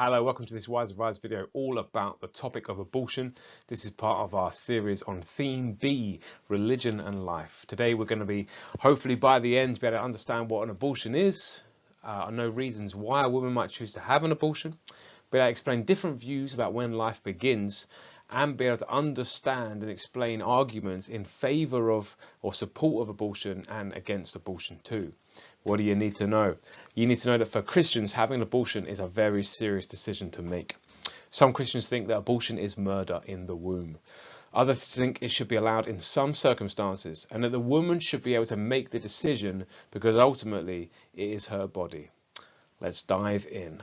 Hello, welcome to this Wise Advice video all about the topic of abortion. This is part of our series on Theme B, Religion and Life. Today we're going to be, hopefully by the end, be able to understand what an abortion is, know reasons why a woman might choose to have an abortion, be able to explain different views about when life begins, and be able to understand and explain arguments in favour of or support of abortion and against abortion too. What do you need to know? You need to know that for Christians, having an abortion is a very serious decision to make. Some Christians think that abortion is murder in the womb. Others think it should be allowed in some circumstances and that the woman should be able to make the decision because ultimately it is her body. Let's dive in.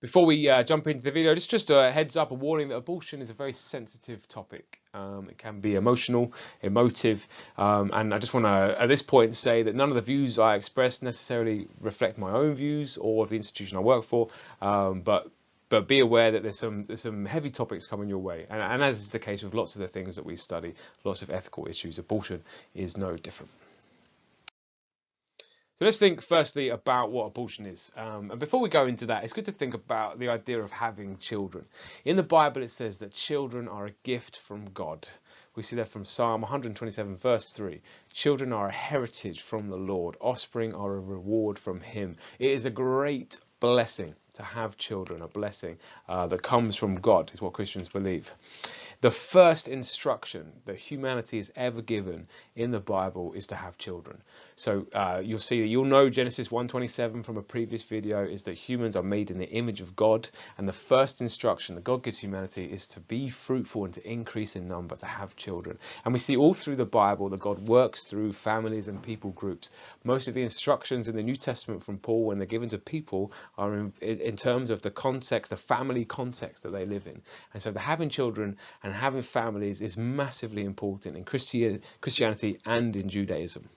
Before we jump into the video, just a heads up, a warning that abortion is a very sensitive topic. It can be emotional, emotive, and I just want to, at this point, say that none of the views I express necessarily reflect my own views or of the institution I work for, but be aware that there's some heavy topics coming your way, and as is the case with lots of the things that we study, lots of ethical issues, abortion is no different. So let's think firstly about what abortion is. And before we go into that, it's good to think about the idea of having children. In the Bible, it says that children are a gift from God. We see that from Psalm 127 verse 3. Children are a heritage from the Lord. Offspring are a reward from him. It is a great blessing to have children, a blessing that comes from God, is what Christians believe. The first instruction that humanity is ever given in the Bible is to have children. So you'll know Genesis 1:27 from a previous video is that humans are made in the image of God, and the first instruction that God gives humanity is to be fruitful and to increase in number, to have children. And we see all through the Bible that God works through families and people groups. Most of the instructions in the New Testament from Paul, when they're given to people, are in terms of the context, the family context that they live in. And so the having children and having families is massively important in Christianity and in Judaism.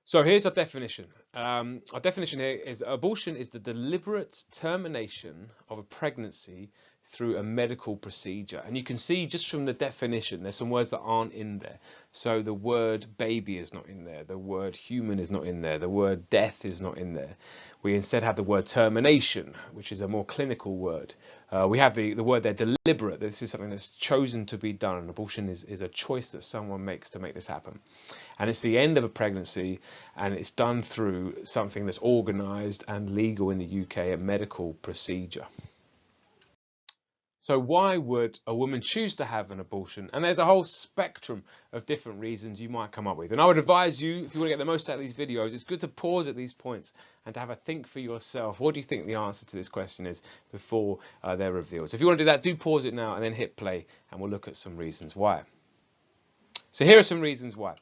So here's our definition. Our definition here is abortion is the deliberate termination of a pregnancy through a medical procedure. And you can see just from the definition, there's some words that aren't in there. So the word baby is not in there. The word human is not in there. The word death is not in there. We instead have the word termination, which is a more clinical word. We have the word there, deliberate. This is something that's chosen to be done. And abortion is a choice that someone makes to make this happen. And it's the end of a pregnancy, and it's done through something that's organised and legal in the UK, a medical procedure. So why would a woman choose to have an abortion? And there's a whole spectrum of different reasons you might come up with. And I would advise you, if you want to get the most out of these videos, it's good to pause at these points and to have a think for yourself. What do you think the answer to this question is before they're revealed? So if you want to do that, do pause it now and then hit play, and we'll look at some reasons why. So here are some reasons why.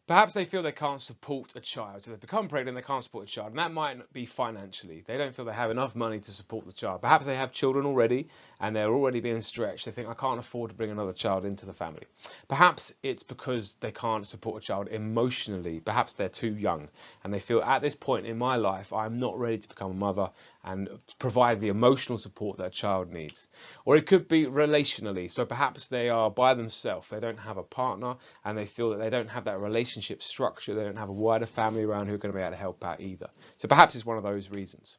Perhaps they feel they can't support a child. So they've become pregnant, they can't support a child. And that might be financially. They don't feel they have enough money to support the child. Perhaps they have children already and they're already being stretched. They think, I can't afford to bring another child into the family. Perhaps it's because they can't support a child emotionally. Perhaps they're too young and they feel at this point in my life, I'm not ready to become a mother and provide the emotional support that a child needs. Or it could be relationally. So perhaps they are by themselves. They don't have a partner and they feel that they don't have that relationship structure. They don't have a wider family around who are going to be able to help out either. So perhaps it's one of those reasons.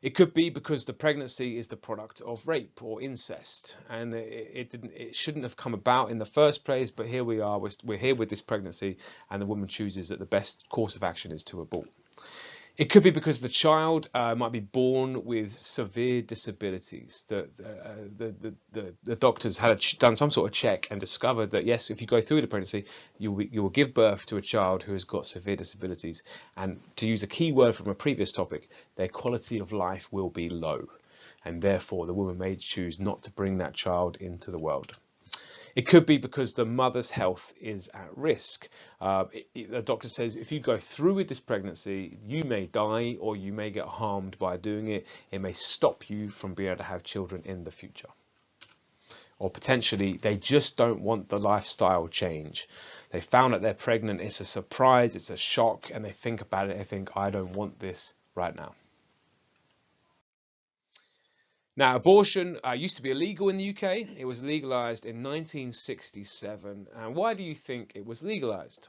It could be because the pregnancy is the product of rape or incest, and it shouldn't have come about in the first place, but here we are, we're here with this pregnancy, and the woman chooses that the best course of action is to abort. It could be because the child might be born with severe disabilities. The doctors had done some sort of check and discovered that, yes, if you go through the pregnancy, you will give birth to a child who has got severe disabilities. And to use a key word from a previous topic, their quality of life will be low. And therefore, the woman may choose not to bring that child into the world. It could be because the mother's health is at risk. The doctor says if you go through with this pregnancy, you may die or you may get harmed by doing it. It may stop you from being able to have children in the future. Or potentially they just don't want the lifestyle change. They found that they're pregnant, it's a surprise, it's a shock, and they think about it and think, I don't want this right now. Now, abortion used to be illegal in the UK. It was legalised in 1967. And why do you think it was legalised?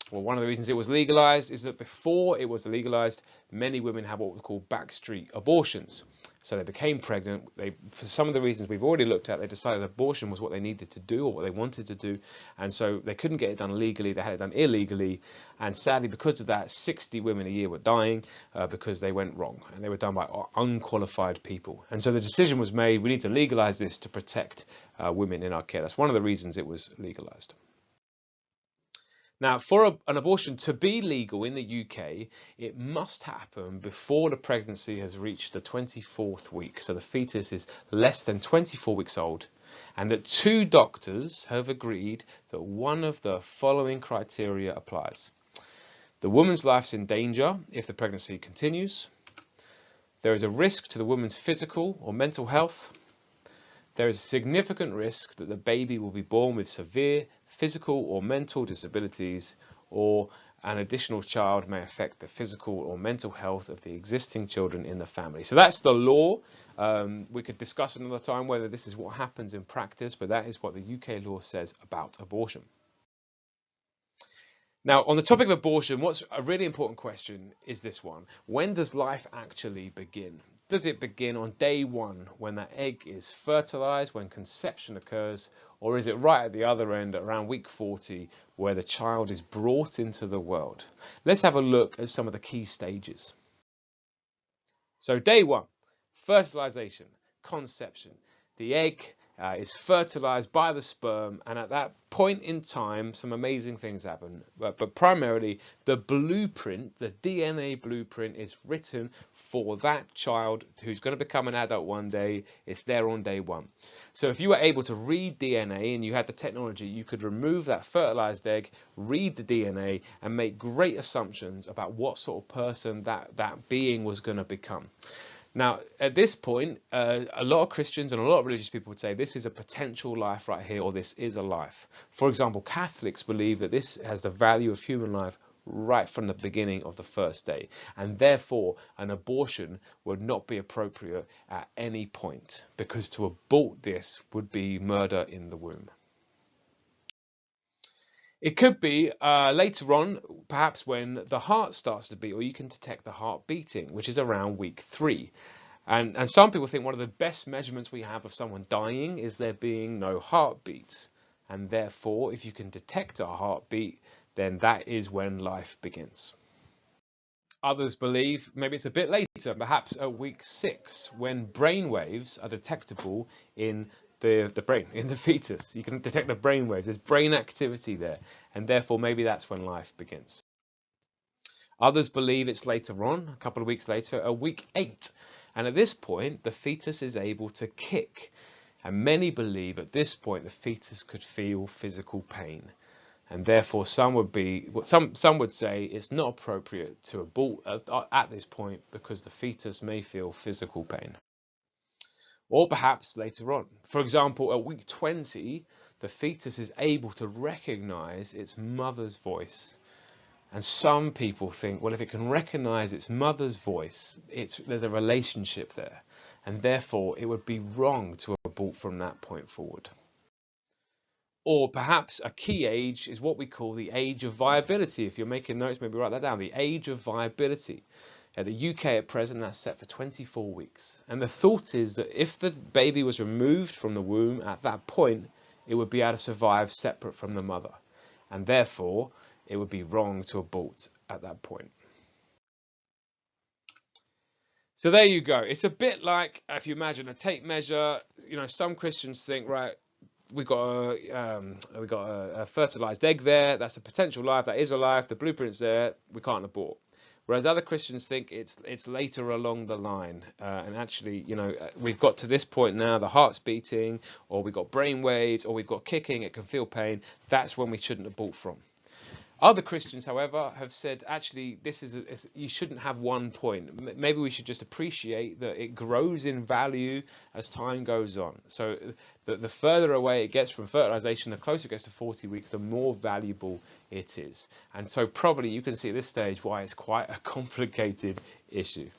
Well, one of the reasons it was legalized is that before it was legalized, many women had what we call backstreet abortions. So they became pregnant. For some of the reasons we've already looked at, they decided abortion was what they needed to do or what they wanted to do. And so they couldn't get it done legally. They had it done illegally. And sadly, because of that, 60 women a year were dying because they went wrong. And they were done by unqualified people. And so the decision was made, we need to legalize this to protect women in our care. That's one of the reasons it was legalized. Now, for an abortion to be legal in the UK, it must happen before the pregnancy has reached the 24th week. So the fetus is less than 24 weeks old, and that 2 doctors have agreed that one of the following criteria applies. The woman's life's in danger if the pregnancy continues. There is a risk to the woman's physical or mental health. There is a significant risk that the baby will be born with severe physical or mental disabilities, or an additional child may affect the physical or mental health of the existing children in the family. So that's the law. We could discuss another time whether this is what happens in practice, but that is what the UK law says about abortion. Now, on the topic of abortion, what's a really important question is this one. When does life actually begin? Does it begin on day 1 when that egg is fertilized, when conception occurs, or is it right at the other end around week 40 where the child is brought into the world? Let's have a look at some of the key stages. So day 1, fertilization, conception. The egg is fertilized by the sperm, and at that point in time some amazing things happen, but primarily the blueprint, the DNA blueprint, is written for that child who's going to become an adult one day. It's there on day 1. So if you were able to read DNA and you had the technology, you could remove that fertilized egg, read the DNA, and make great assumptions about what sort of person that being was going to become. Now, at this point, a lot of Christians and a lot of religious people would say this is a potential life right here, or this is a life. For example, Catholics believe that this has the value of human life right from the beginning of the first day, and therefore an abortion would not be appropriate at any point, because to abort this would be murder in the womb. It could be later on, perhaps when the heart starts to beat, or you can detect the heart beating, which is around week 3. And some people think one of the best measurements we have of someone dying is there being no heartbeat. And therefore, if you can detect a heartbeat, then that is when life begins. Others believe maybe it's a bit later, perhaps at week 6, when brain waves are detectable in the brain, in the fetus. You can detect the brain waves. There's brain activity there, and therefore maybe that's when life begins. Others believe it's later on, a couple of weeks later, at week 8. And at this point, the fetus is able to kick. And many believe at this point the fetus could feel physical pain. And therefore some would say it's not appropriate to abort at this point because the fetus may feel physical pain. Or perhaps later on. For example, at week 20, the fetus is able to recognize its mother's voice. And some people think, well, if it can recognize its mother's voice, there's a relationship there. And therefore, it would be wrong to abort from that point forward. Or perhaps a key age is what we call the age of viability. If you're making notes, maybe write that down. The age of viability. At the UK at present, that's set for 24 weeks. And the thought is that if the baby was removed from the womb at that point, it would be able to survive separate from the mother. And therefore, it would be wrong to abort at that point. So there you go. It's a bit like, if you imagine a tape measure, some Christians think, right, we got a fertilized egg there. That's a potential life. That is a life. The blueprint's there. We can't abort. Whereas other Christians think it's later along the line, and actually, we've got to this point now. The heart's beating, or we've got brain waves, or we've got kicking. It can feel pain. That's when we shouldn't abort from. Other Christians, however, have said actually you shouldn't have one point. Maybe we should just appreciate that it grows in value as time goes on. So the further away it gets from fertilization, the closer it gets to 40 weeks, the more valuable it is. And so probably you can see at this stage why it's quite a complicated issue.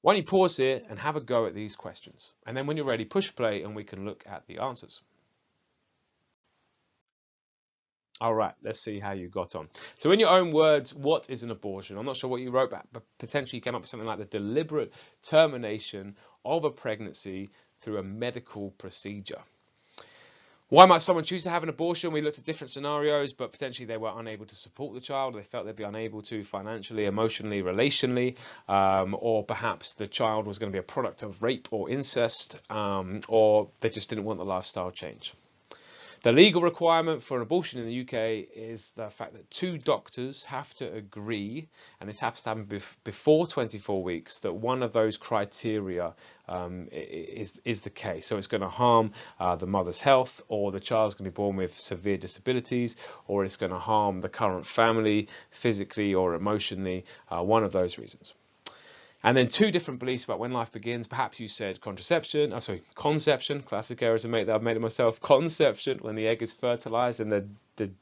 Why don't you pause here and have a go at these questions? And then when you're ready, push play and we can look at the answers. All right, let's see how you got on. So in your own words, what is an abortion? I'm not sure what you wrote back, but potentially you came up with something like the deliberate termination of a pregnancy through a medical procedure. Why might someone choose to have an abortion? We looked at different scenarios, but potentially they were unable to support the child, or they felt they'd be unable to financially, emotionally, relationally, or perhaps the child was going to be a product of rape or incest, or they just didn't want the lifestyle change. The legal requirement for an abortion in the UK is the fact that two doctors have to agree, and this has to happen before 24 weeks, that one of those criteria is the case. So it's going to harm the mother's health, or the child's going to be born with severe disabilities, or it's going to harm the current family physically or emotionally, one of those reasons. And then two different beliefs about when life begins. Perhaps you said conception, classic error to make that I've made it myself. Conception, when the egg is fertilized and the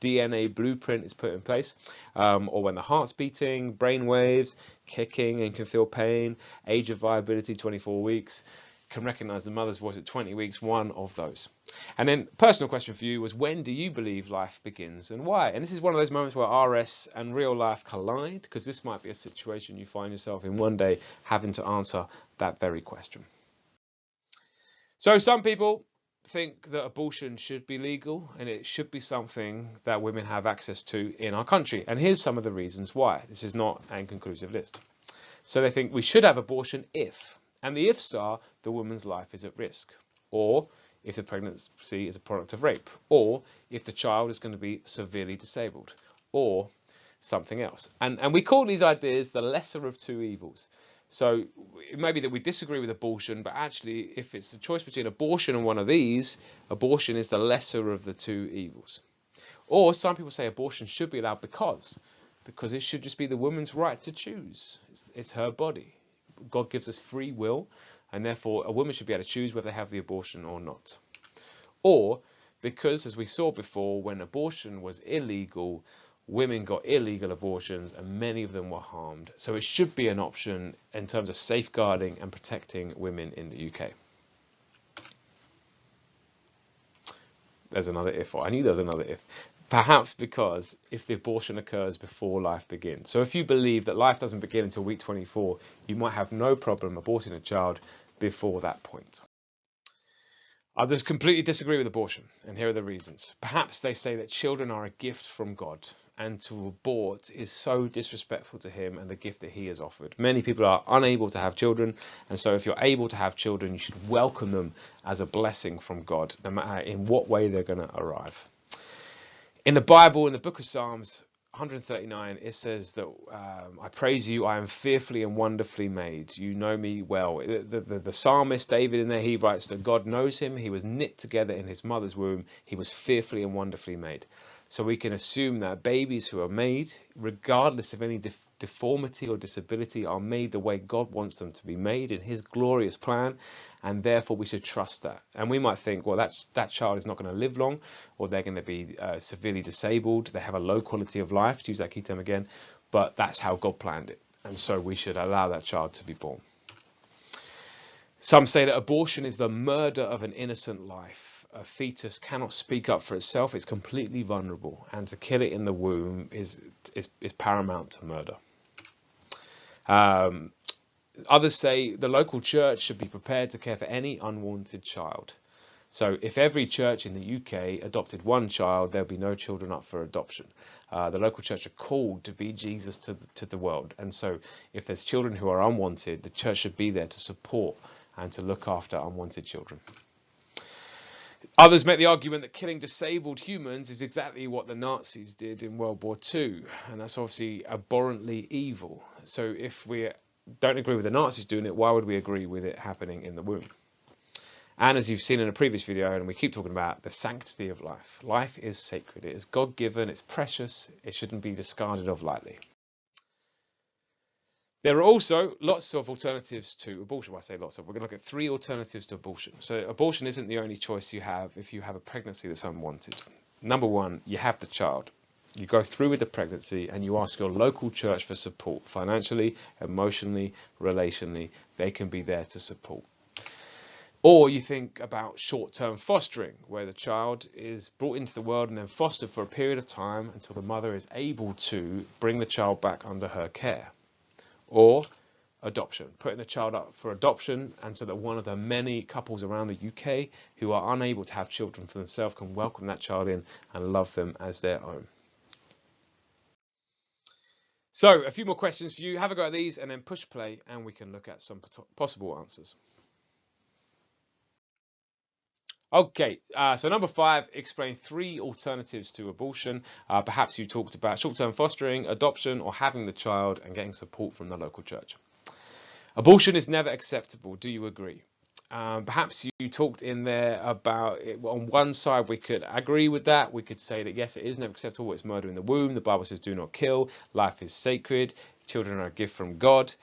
DNA blueprint is put in place, or when the heart's beating, brain waves, kicking and can feel pain, age of viability, 24 weeks, can recognize the mother's voice at 20 weeks, one of those. And then personal question for you was, when do you believe life begins and why? And this is one of those moments where RS and real life collide, because this might be a situation you find yourself in one day having to answer that very question. So some people think that abortion should be legal and it should be something that women have access to in our country. And here's some of the reasons why. This is not an inconclusive list. So they think we should have abortion if, and the ifs are the woman's life is at risk, or if the pregnancy is a product of rape, or if the child is going to be severely disabled, or something else. And we call these ideas the lesser of two evils. So it may be that we disagree with abortion, but actually if it's a choice between abortion and one of these, abortion is the lesser of the two evils. Or some people say abortion should be allowed because it should just be the woman's right to choose. It's her body. God gives us free will, and therefore a woman should be able to choose whether they have the abortion or not. Or because, as we saw before, when abortion was illegal, women got illegal abortions and many of them were harmed. So it should be an option in terms of safeguarding and protecting women in the UK. There's another if, or I knew there was another if. Perhaps because if the abortion occurs before life begins. So if you believe that life doesn't begin until week 24, you might have no problem aborting a child before that point. Others completely disagree with abortion, and here are the reasons. Perhaps they say that children are a gift from God, and to abort is so disrespectful to him and the gift that he has offered. Many people are unable to have children, and so if you're able to have children, you should welcome them as a blessing from God, no matter in what way they're going to arrive. In the Bible, in the book of Psalms 139, it says that I praise you, I am fearfully and wonderfully made. You know me well. The psalmist David in there, he writes that God knows him. He was knit together in his mother's womb. He was fearfully and wonderfully made. So we can assume that babies who are made, regardless of any deformity or disability, are made the way God wants them to be made in his glorious plan, and therefore we should trust that. And we might think, well, that child is not going to live long, or they're going to be severely disabled, they have a low quality of life, to use that key term again, but that's how God planned it, and so we should allow that child to be born. Some say that abortion is the murder of an innocent life. A fetus cannot speak up for itself, it's completely vulnerable, and to kill it in the womb is paramount to murder. Others say the local church should be prepared to care for any unwanted child. So if every church in the UK adopted one child, there'll be no children up for adoption. The local church are called to be Jesus to the world, and so if there's children who are unwanted, the church should be there to support and to look after unwanted children. Others make the argument that killing disabled humans is exactly what the Nazis did in World War II, and that's obviously abhorrently evil. So if we don't agree with the Nazis doing it, why would we agree with it happening in the womb? And as you've seen in a previous video, and we keep talking about the sanctity of life. Life is sacred, it is God-given, it's precious, it shouldn't be discarded of lightly. There are also lots of alternatives to abortion. Well, I say lots of. We're going to look at 3 alternatives to abortion. So abortion isn't the only choice you have if you have a pregnancy that's unwanted. Number 1, you have the child. You go through with the pregnancy and you ask your local church for support, financially, emotionally, relationally. They can be there to support. Or you think about short-term fostering, where the child is brought into the world and then fostered for a period of time until the mother is able to bring the child back under her care. Or adoption, putting the child up for adoption, and so that one of the many couples around the UK who are unable to have children for themselves can welcome that child in and love them as their own. So a few more questions for you. Have a go at these and then push play and we can look at some possible answers. Okay, so number 5, explain 3 alternatives to abortion. Perhaps you talked about short-term fostering, adoption, or having the child and getting support from the local church. Abortion is never acceptable. Do you agree? Perhaps you talked in there about it. On one side, we could agree with that. We could say that, yes, it is never acceptable. It's murder in the womb. The Bible says do not kill. Life is sacred. Children are a gift from God.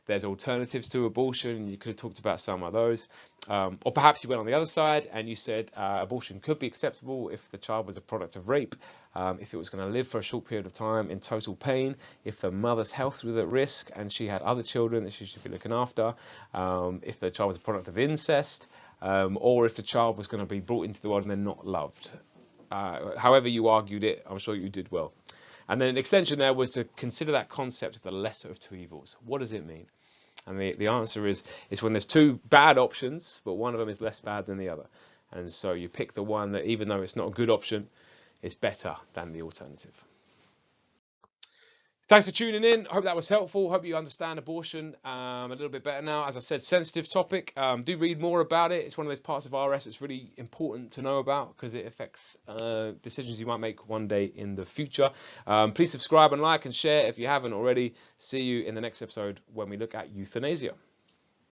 There's alternatives to abortion. You could have talked about some of those. Or perhaps you went on the other side and you said abortion could be acceptable if the child was a product of rape, if it was going to live for a short period of time in total pain, if the mother's health was at risk and she had other children that she should be looking after, if the child was a product of incest, or if the child was going to be brought into the world and then not loved. However you argued it, I'm sure you did well. And then an extension there was to consider that concept of the lesser of two evils. What does it mean? And the answer is when there's 2 bad options, but one of them is less bad than the other. And so you pick the one that, even though it's not a good option, is better than the alternative. Thanks for tuning in. I hope that was helpful. Hope you understand abortion a little bit better now. As I said, sensitive topic. Do read more about it. It's one of those parts of RS that's really important to know about because it affects decisions you might make one day in the future. Please subscribe and like and share if you haven't already. See you in the next episode when we look at euthanasia.